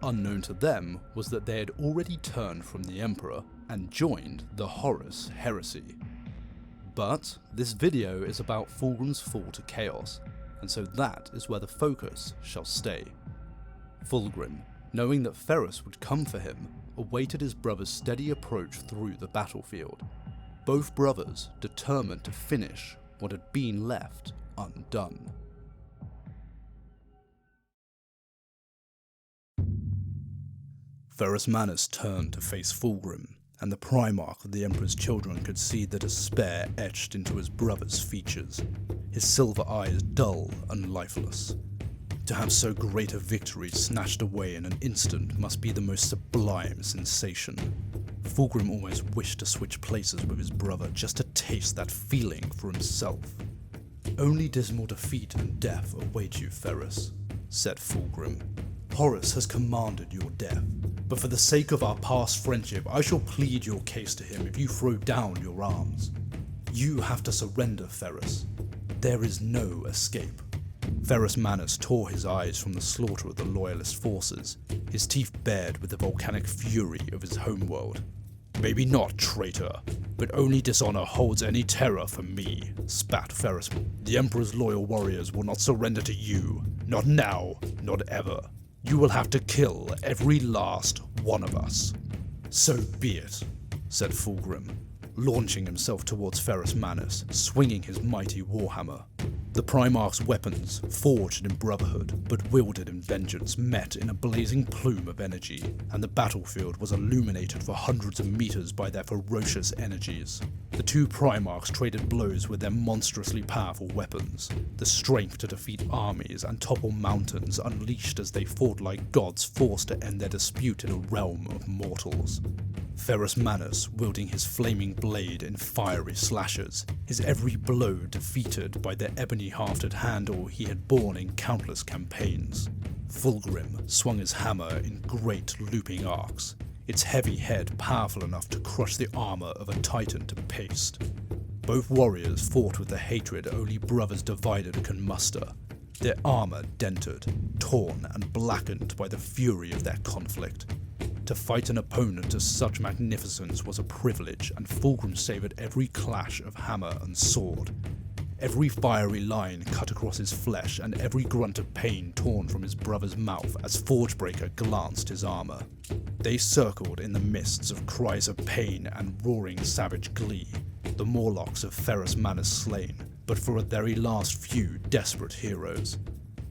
Unknown to them was that they had already turned from the Emperor and joined the Horus Heresy. But this video is about Fulgrim's fall to chaos, and so that is where the focus shall stay. Fulgrim, knowing that Ferrus would come for him, awaited his brother's steady approach through the battlefield. Both brothers determined to finish what had been left undone. Ferrus Manus turned to face Fulgrim, and the Primarch of the Emperor's children could see the despair etched into his brother's features, his silver eyes dull and lifeless. To have so great a victory snatched away in an instant must be the most sublime sensation. Fulgrim almost wished to switch places with his brother just to taste that feeling for himself. "Only dismal defeat and death await you, Ferrus," said Fulgrim. "Horus has commanded your death, but for the sake of our past friendship, I shall plead your case to him if you throw down your arms. You have to surrender, Ferrus. There is no escape." Ferrus Manus tore his eyes from the slaughter of the loyalist forces, his teeth bared with the volcanic fury of his homeworld. "Maybe not, traitor, but only dishonor holds any terror for me," spat Ferrus. "The Emperor's loyal warriors will not surrender to you, not now, not ever. You will have to kill every last one of us." "So be it," said Fulgrim, launching himself towards Ferrus Manus, swinging his mighty warhammer. The Primarch's weapons, forged in brotherhood but wielded in vengeance, met in a blazing plume of energy, and the battlefield was illuminated for hundreds of meters by their ferocious energies. The two Primarchs traded blows with their monstrously powerful weapons, the strength to defeat armies and topple mountains unleashed as they fought like gods forced to end their dispute in a realm of mortals. Ferrus Manus wielding his flaming blade in fiery slashes, his every blow defeated by the ebony-hafted handle he had borne in countless campaigns. Fulgrim swung his hammer in great looping arcs, its heavy head powerful enough to crush the armor of a titan to paste. Both warriors fought with the hatred only brothers divided can muster, their armor dented, torn and blackened by the fury of their conflict. To fight an opponent of such magnificence was a privilege, and Fulgrim savoured every clash of hammer and sword, every fiery line cut across his flesh, and every grunt of pain torn from his brother's mouth as Forgebreaker glanced his armour. They circled in the mists of cries of pain and roaring savage glee, the Morlocks of Ferrus Manus slain, but for a very last few desperate heroes.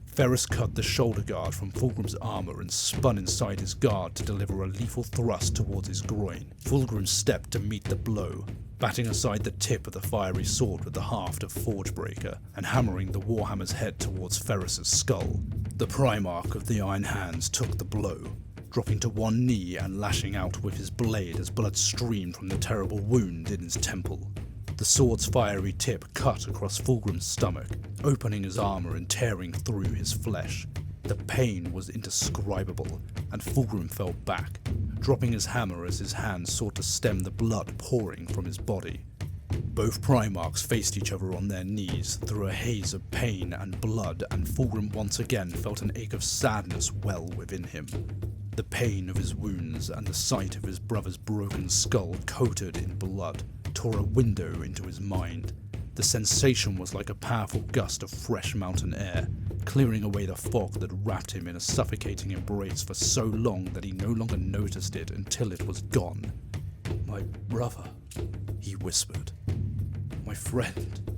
Ferrus cut the shoulder guard from Fulgrim's armour and spun inside his guard to deliver a lethal thrust towards his groin. Fulgrim stepped to meet the blow, batting aside the tip of the fiery sword with the haft of Forgebreaker, and hammering the warhammer's head towards Ferrus's skull. The Primarch of the Iron Hands took the blow, dropping to one knee and lashing out with his blade as blood streamed from the terrible wound in his temple. The sword's fiery tip cut across Fulgrim's stomach, opening his armour and tearing through his flesh. The pain was indescribable, and Fulgrim fell back, dropping his hammer as his hands sought to stem the blood pouring from his body. Both Primarchs faced each other on their knees through a haze of pain and blood, and Fulgrim once again felt an ache of sadness well within him. The pain of his wounds and the sight of his brother's broken skull coated in blood tore a window into his mind. The sensation was like a powerful gust of fresh mountain air, clearing away the fog that wrapped him in a suffocating embrace for so long that he no longer noticed it until it was gone. "My brother," he whispered. "My friend."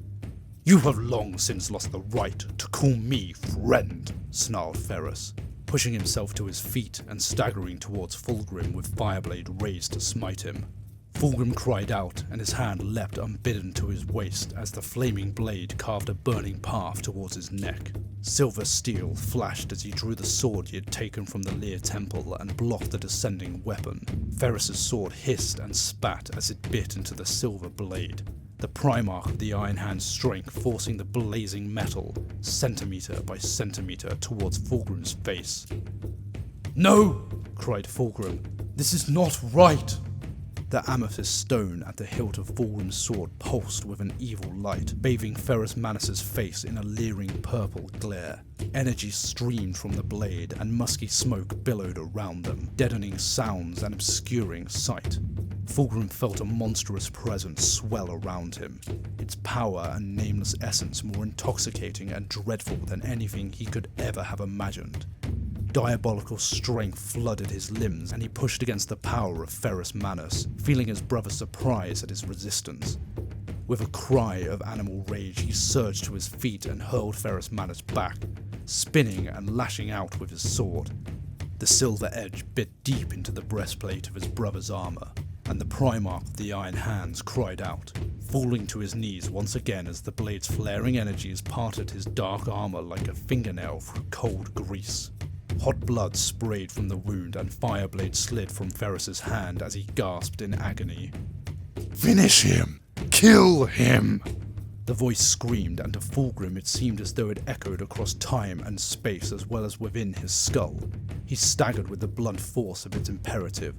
"You have long since lost the right to call me friend," snarled Ferrus, pushing himself to his feet and staggering towards Fulgrim with Fireblade raised to smite him. Fulgrim cried out, and his hand leapt unbidden to his waist as the flaming blade carved a burning path towards his neck. Silver steel flashed as he drew the sword he had taken from the Laer temple and blocked the descending weapon. Ferrus's sword hissed and spat as it bit into the silver blade, the Primarch of the Iron Hand's strength forcing the blazing metal, centimetre by centimetre, towards Fulgrim's face. "No!" cried Fulgrim. "This is not right!" The amethyst stone at the hilt of Fulgrim's sword pulsed with an evil light, bathing Ferrus Manus' face in a leering purple glare. Energy streamed from the blade, and musky smoke billowed around them, deadening sounds and obscuring sight. Fulgrim felt a monstrous presence swell around him, its power and nameless essence more intoxicating and dreadful than anything he could ever have imagined. Diabolical strength flooded his limbs, and he pushed against the power of Ferrus Manus, feeling his brother's surprise at his resistance. With a cry of animal rage, he surged to his feet and hurled Ferrus Manus back, spinning and lashing out with his sword. The silver edge bit deep into the breastplate of his brother's armour, and the Primarch of the Iron Hands cried out, falling to his knees once again as the blade's flaring energies parted his dark armour like a fingernail through cold grease. Hot blood sprayed from the wound, and Fireblade slid from Ferrus's hand as he gasped in agony. Finish him! Kill him! The voice screamed, and to Fulgrim it seemed as though it echoed across time and space as well as within his skull. He staggered with the blunt force of its imperative,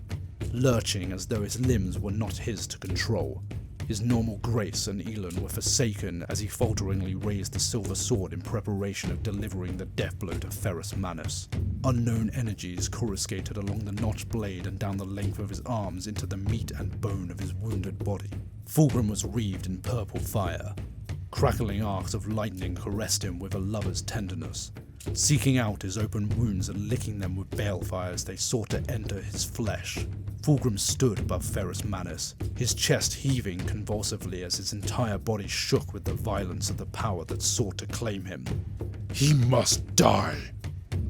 lurching as though his limbs were not his to control. His normal grace and elan were forsaken as he falteringly raised the silver sword in preparation of delivering the death blow to Ferrus Manus. Unknown energies coruscated along the notched blade and down the length of his arms into the meat and bone of his wounded body. Fulgrim was wreathed in purple fire. Crackling arcs of lightning caressed him with a lover's tenderness, seeking out his open wounds and licking them with balefire as they sought to enter his flesh. Fulgrim stood above Ferrus Manus, his chest heaving convulsively as his entire body shook with the violence of the power that sought to claim him. He must die,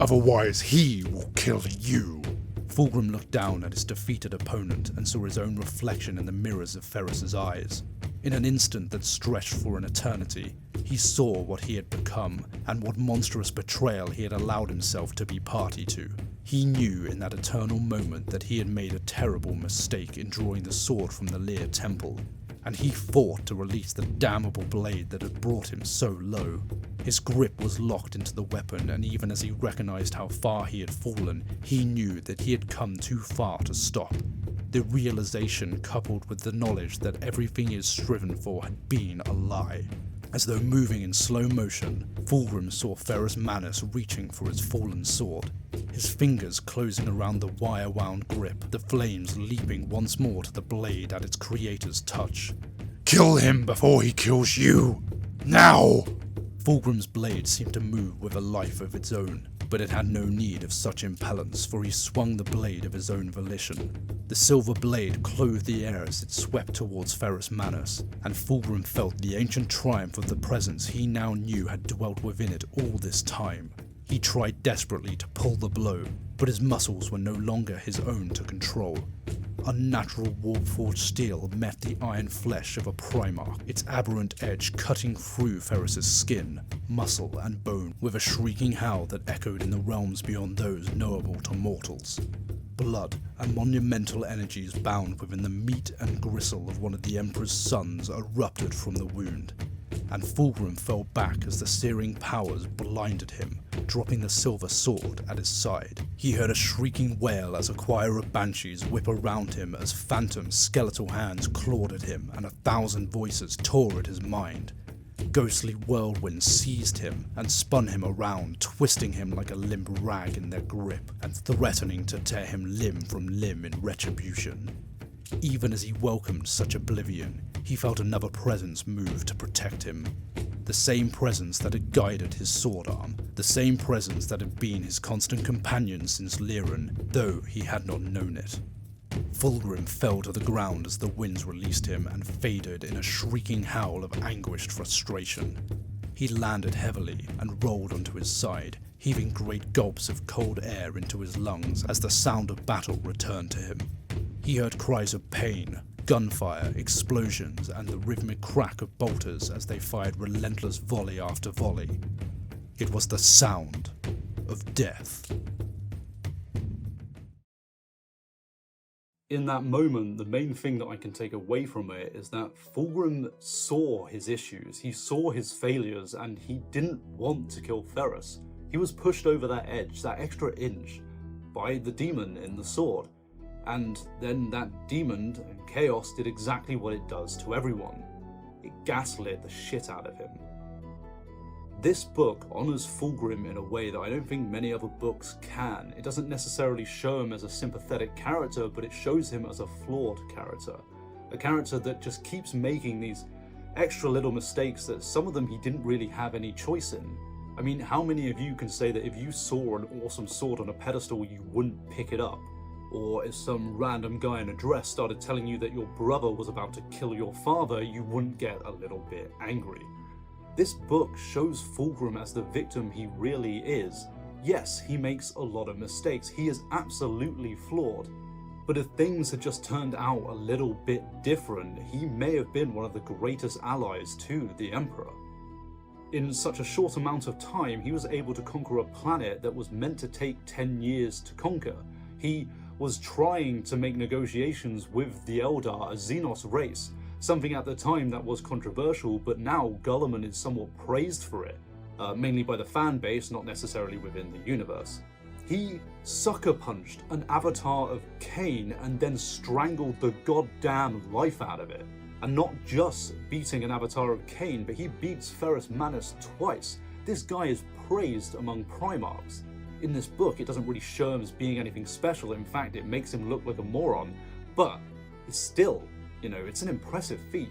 otherwise he will kill you. Fulgrim looked down at his defeated opponent and saw his own reflection in the mirrors of Ferrus's eyes. In an instant that stretched for an eternity, he saw what he had become and what monstrous betrayal he had allowed himself to be party to. He knew in that eternal moment that he had made a terrible mistake in drawing the sword from the Laer temple, and he fought to release the damnable blade that had brought him so low. His grip was locked into the weapon, and even as he recognized how far he had fallen, he knew that he had come too far to stop. The realization, coupled with the knowledge that everything he had striven for had been a lie. As though moving in slow motion, Fulgrim saw Ferrus Manus reaching for his fallen sword, his fingers closing around the wire-wound grip, the flames leaping once more to the blade at its creator's touch. Kill him before he kills you! Now! Fulgrim's blade seemed to move with a life of its own, but it had no need of such impellence, for he swung the blade of his own volition. The silver blade clove the air as it swept towards Ferrus Manus, and Fulgrim felt the ancient triumph of the presence he now knew had dwelt within it all this time. He tried desperately to pull the blow, but his muscles were no longer his own to control. Unnatural warp-forged steel met the iron flesh of a Primarch, its aberrant edge cutting through Ferrus's skin, muscle and bone with a shrieking howl that echoed in the realms beyond those knowable to mortals. Blood and monumental energies bound within the meat and gristle of one of the Emperor's sons erupted from the wound, and Fulgrim fell back as the searing powers blinded him, dropping the silver sword at his side. He heard a shrieking wail as a choir of banshees whip around him as phantom skeletal hands clawed at him and 1,000 voices tore at his mind. Ghostly whirlwinds seized him and spun him around, twisting him like a limp rag in their grip and threatening to tear him limb from limb in retribution. Even as he welcomed such oblivion, he felt another presence move to protect him. The same presence that had guided his sword arm, the same presence that had been his constant companion since Laer, though he had not known it. Fulgrim fell to the ground as the winds released him and faded in a shrieking howl of anguished frustration. He landed heavily and rolled onto his side, heaving great gulps of cold air into his lungs as the sound of battle returned to him. He heard cries of pain, gunfire, explosions, and the rhythmic crack of bolters as they fired relentless volley after volley. It was the sound of death. In that moment, the main thing that I can take away from it is that Fulgrim saw his issues, he saw his failures, and he didn't want to kill Ferrus. He was pushed over that edge, that extra inch, by the demon in the sword. And then that demon and chaos did exactly what it does to everyone. It gaslit the shit out of him. This book honours Fulgrim in a way that I don't think many other books can. It doesn't necessarily show him as a sympathetic character, but it shows him as a flawed character. A character that just keeps making these extra little mistakes that some of them he didn't really have any choice in. I mean, how many of you can say that if you saw an awesome sword on a pedestal, you wouldn't pick it up? Or if some random guy in a dress started telling you that your brother was about to kill your father, you wouldn't get a little bit angry. This book shows Fulgrim as the victim he really is. Yes, he makes a lot of mistakes, he is absolutely flawed, but if things had just turned out a little bit different, he may have been one of the greatest allies to the Emperor. In such a short amount of time, he was able to conquer a planet that was meant to take 10 years to conquer. He was trying to make negotiations with the Eldar, a Xenos race, something at the time that was controversial, but now Gulliman is somewhat praised for it, mainly by the fan base, not necessarily within the universe. He sucker punched an avatar of Cain and then strangled the goddamn life out of it. And not just beating an avatar of Cain, but he beats Ferrus Manus twice. This guy is praised among Primarchs. In this book, it doesn't really show him as being anything special. In fact, it makes him look like a moron, but it's still, it's an impressive feat.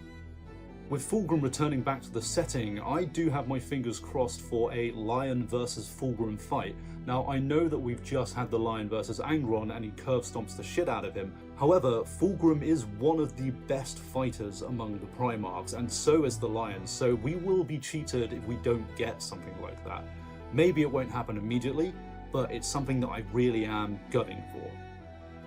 With Fulgrim returning back to the setting, I do have my fingers crossed for a Lion versus Fulgrim fight. Now, I know that we've just had the Lion versus Angron and he curve stomps the shit out of him. However, Fulgrim is one of the best fighters among the Primarchs, and so is the Lion, so we will be cheated if we don't get something like that. Maybe it won't happen immediately, but it's something that I really am gunning for.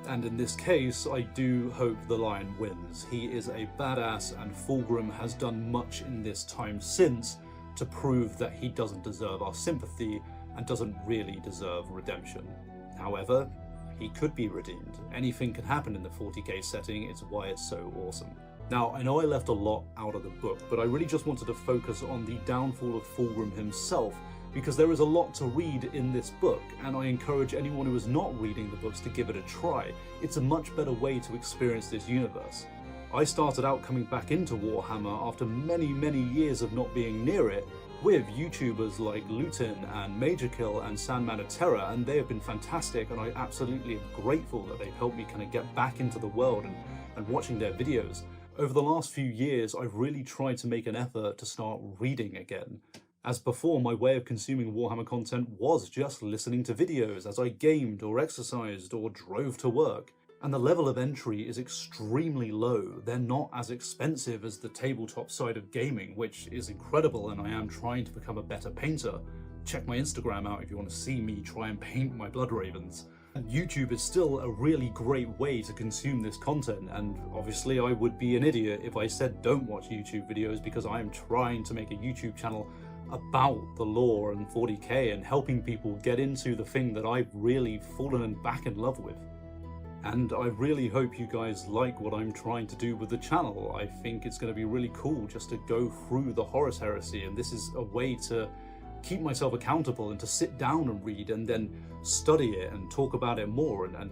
And in this case, I do hope the Lion wins. He is a badass, and Fulgrim has done much in this time since to prove that he doesn't deserve our sympathy and doesn't really deserve redemption. However, he could be redeemed. Anything can happen in the 40k setting, it's why it's so awesome. Now, I know I left a lot out of the book, but I really just wanted to focus on the downfall of Fulgrim himself, because there is a lot to read in this book, and I encourage anyone who is not reading the books to give it a try. It's a much better way to experience this universe. I started out coming back into Warhammer after many years of not being near it, with YouTubers like Lutin and Majorkill and Sandman of Terror, and they have been fantastic, and I absolutely am grateful that they've helped me kind of get back into the world and watching their videos. Over the last few years, I've really tried to make an effort to start reading again. As before, my way of consuming Warhammer content was just listening to videos as I gamed or exercised or drove to work. And the level of entry is extremely low. They're not as expensive as the tabletop side of gaming, which is incredible, and I am trying to become a better painter. Check my Instagram out if you want to see me try and paint my Blood Ravens. And YouTube is still a really great way to consume this content, and obviously I would be an idiot if I said don't watch YouTube videos, because I am trying to make a YouTube channel about the lore and 40k and helping people get into the thing that I've really fallen back in love with. And I really hope you guys like what I'm trying to do with the channel. I think it's going to be really cool just to go through the Horus Heresy, and this is a way to keep myself accountable and to sit down and read and then study it and talk about it more and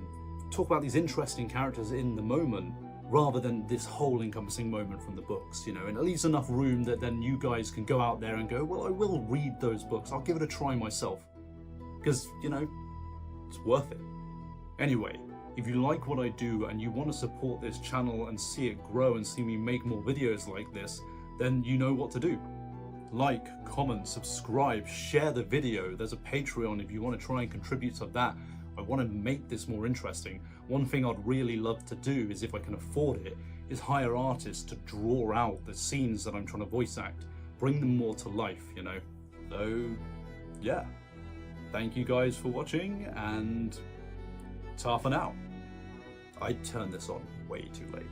talk about these interesting characters in the moment rather than this whole encompassing moment from the books, you know, and it leaves enough room that then you guys can go out there and go, well, I will read those books, I'll give it a try myself, because, you know, it's worth it. Anyway, if you like what I do and you want to support this channel and see it grow and see me make more videos like this, then you know what to do. Like, comment, subscribe, share the video. There's a Patreon if you want to try and contribute to that. I want to make this more interesting. One thing I'd really love to do is, if I can afford it, is hire artists to draw out the scenes that I'm trying to voice act. Bring them more to life, you know. So, yeah. Thank you guys for watching, and ta for now. I turned this on way too late.